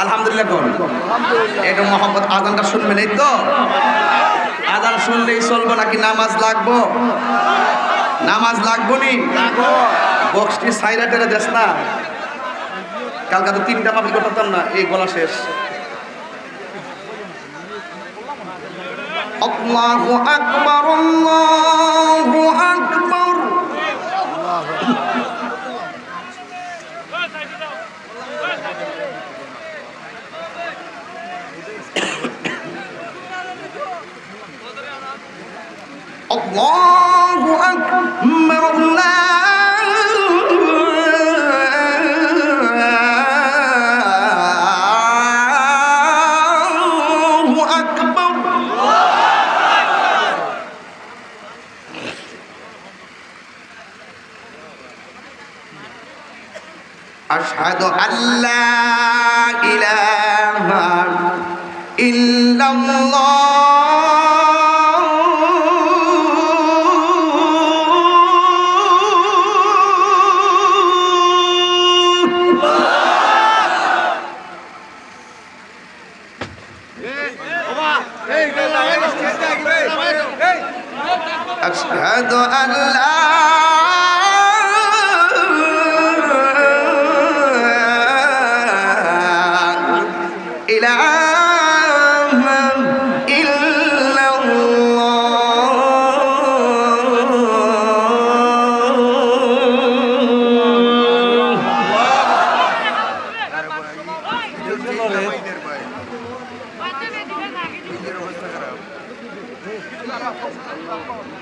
আলহামদুলিল্লাহ কোন এটা মোহাম্মদ আজানটা শুনবেন এই তো আজান শুনলেই চলবো নাকি নামাজ লাগবো নামাজ লাগবো নি বক্সটি সাইরাটের দেশ না কালকে তো 3টা মাহফিল করতাম না এই গলা শেষ আল্লাহু আকবার আল্লাহু আকবার Allahu Akbar Allahu Akbar Ashhadu an la ilaha illallah أشهد أن لا إله إلا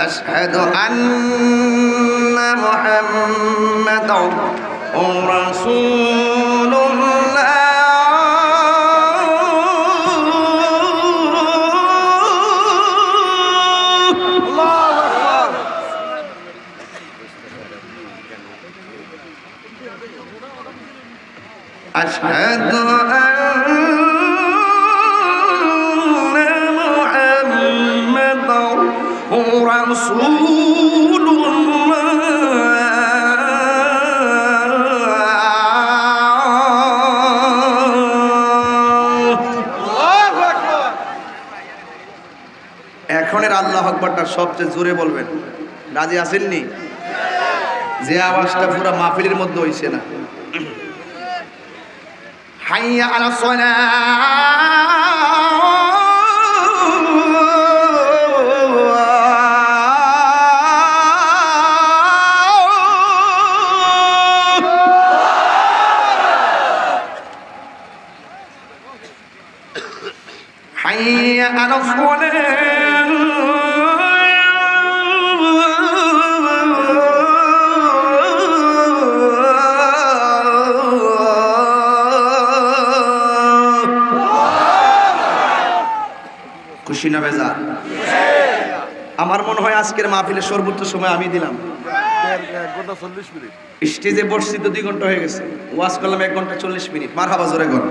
أشهد أن محمدا رسول الله الله أكبر أشهد رسول এখনের আল্লাহু আকবারটা সবচেয়ে জোরে বলবেন রাজি আছেননি যে আওয়াজটা পুরো মাহফিলের মধ্যে হইছে না হাইয়া আলাস সালাহ حي على খুশি না বেজার আমার মনে হয় আজকের মাহফিলের সর্বোচ্চ সময় আমি দিলাম 1 ঘন্টা 40 মিনিট স্টেজে বসছি তো 2 ঘন্টা হয়ে গেছে ওয়াজ করলাম 1 ঘন্টা 40 মিনিট মারহাবা জোরে কর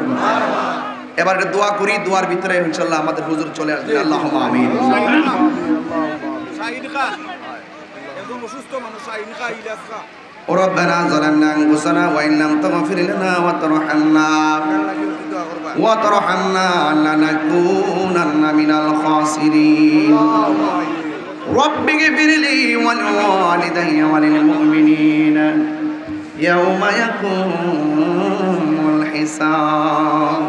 এবার দোয়া করি দোয়ার ভিতরে ইনশাআল্লাহ আমাদের হুজুর চলে আসবে আল্লাহুম্মা আমিন শাহিদ খা একদম অসুস্থ মানুষ শাহিদ খা ইলাজ খা ربنا ظلمنا أنفسنا وإن لم تغفر لنا وترحمنا لنكونن من الخاسرين رب اغفر لي ولوالدي وللمؤمنين يوم يقوم الحساب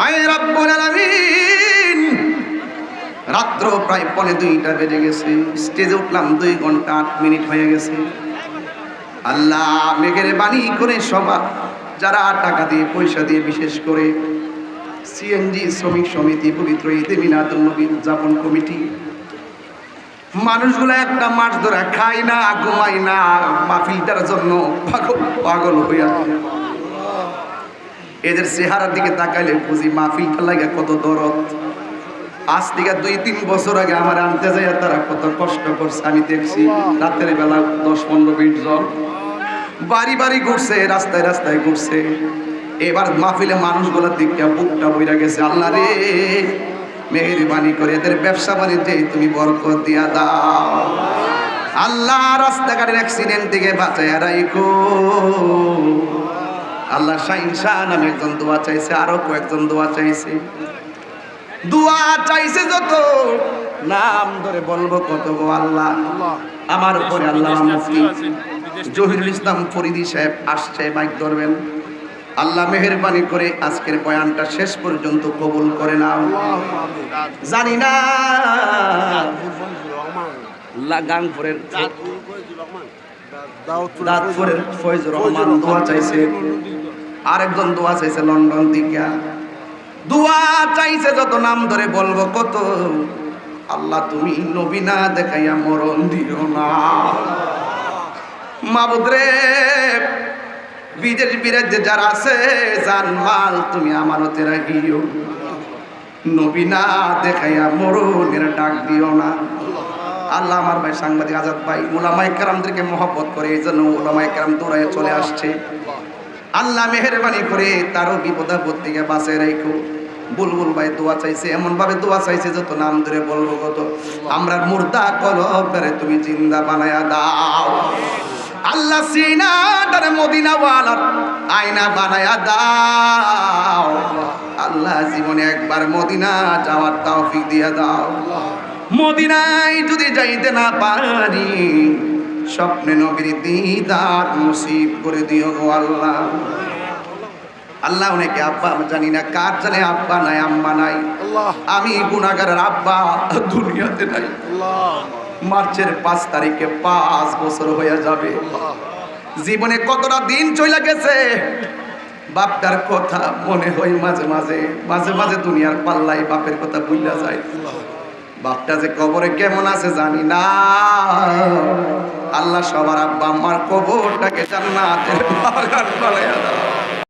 أي رب العالمين রাত্র প্রায় 1:30 বেজে গেছে স্টেজে উঠলাম 2 ঘন্টা 8 মিনিট হয়ে গেছে আল্লাহ মেঘের বাণী করে সবার যারা টাকা দিয়ে পয়সা দিয়ে বিশেষ করে সিএনজি শ্রমিক সমিতি পবিত্র ঈদে মিলাদুন নবী উদযাপন কমিটি মানুষগুলো একটা মাস ধরে খায় না ঘুমায় না মাহফিলটার জন্য পাগল হয়ে আছে এদের চেহারার দিকে তাকাইলে বুঝি মাহফিলটা লাগে কত দরদ আজ থেকে 2-3 বছর আগে আমার আনতে যাই তারা কত কষ্ট করছে আমি দেখছি রাতের বেলা 10-15 জন বাড়ি বাড়ি ঘুরছে রাস্তায় রাস্তায় ঘুরছে এবার মাহফিলে মানুষগুলোর দিকে বুকটা বইরা গেছে আল্লাহ রে মেহেরবানি করে এদের ব্যবসা বাণিজ্যে তুমি বরকত দিয়া দাও আল্লাহ রাস্তাঘাটের অ্যাক্সিডেন্ট থেকে বাঁচায়া রাখো আল্লাহ শাহিন শাহ নামে একজন দোয়া চাইছে, আরো কয়েকজন দোয়া চাইছে। দোয়া চাইছে যত, নাম ধরে বলবো কত গো আল্লাহ। আমার উপরে আল্লাহ মুফতি জহিরুল ইসলাম ফরিদি সাহেব আসছে, মাইক ধরবেন। আল্লাহ মেহেরবানি করে আজকের বয়ানটা শেষ পর্যন্ত কবুল করে নাও। জানি না গাংপুরের দাঁতপুরের ফয়জুর রহমান দোয়া চাইছে, আরেকজন দোয়া চাইছে লন্ডন থেকে। দোয়া চাইছে যত, নাম ধরে বলবো কত। আল্লাহ তুমি নবী না দেখাইয়া মরণ দিও না। মাবুদ রে, বিজের বিরুদ্ধে যারা আছে জান মাল তুমি আমানতে রাখিও, নবী না দেখাইয়া মরণের ডাক দিও না। আল্লাহ আমার ভাই সাংবাদিক আজাদ ভাই উলামায়ে কেরামদেরকে মহব্বত করে, এই জন্য উলামায়ে কেরাম দৌড়ায় চলে আসছে। আল্লাহ মেহেরবানি করে তারও বিপদ আপদ থেকে বাঁচায় রাখো। বুলবুল ভাই দোয়া চাইছে, এমন ভাবে দোয়া চাইছে যত, নাম ধরে বলবো কত। আমরা মুর্দা কলবরে তুমি জিন্দা বানায়া দাও আল্লাহ, সিনাটার মদিনা ওয়ালার আয়না বানায়া দাও আল্লাহ। জীবনে একবার মদিনা যাওয়ার তৌফিক দিয়া দাও। মদিনায় যদি যাইতে না পারি, স্বপ্নে নবীর দিদার নসিব করে দিও গো আল্লাহ। আল্লাহ অনেকে আব্বা আমি জানি না, কার জানে আব্বা নাই আম্মা নাই। আমি গুনাহগারের আব্বা দুনিয়াতে নাই। মার্চের 5 তারিখে 5 বছর হয়ে যাবে। জীবনে কতটা দিন চলে গেছে, বাপটার কথা মনে হয় মাঝে মাঝে, মাঝে মাঝে দুনিয়ার পাল্লাই বাপের কথা ভুলে যায়। বাপটা যে কবরে কেমন আছে জানি না। আল্লাহ সবার আব্বা আম্মার কবরটাকে জান্নাতের বাগান বানায়া দাও।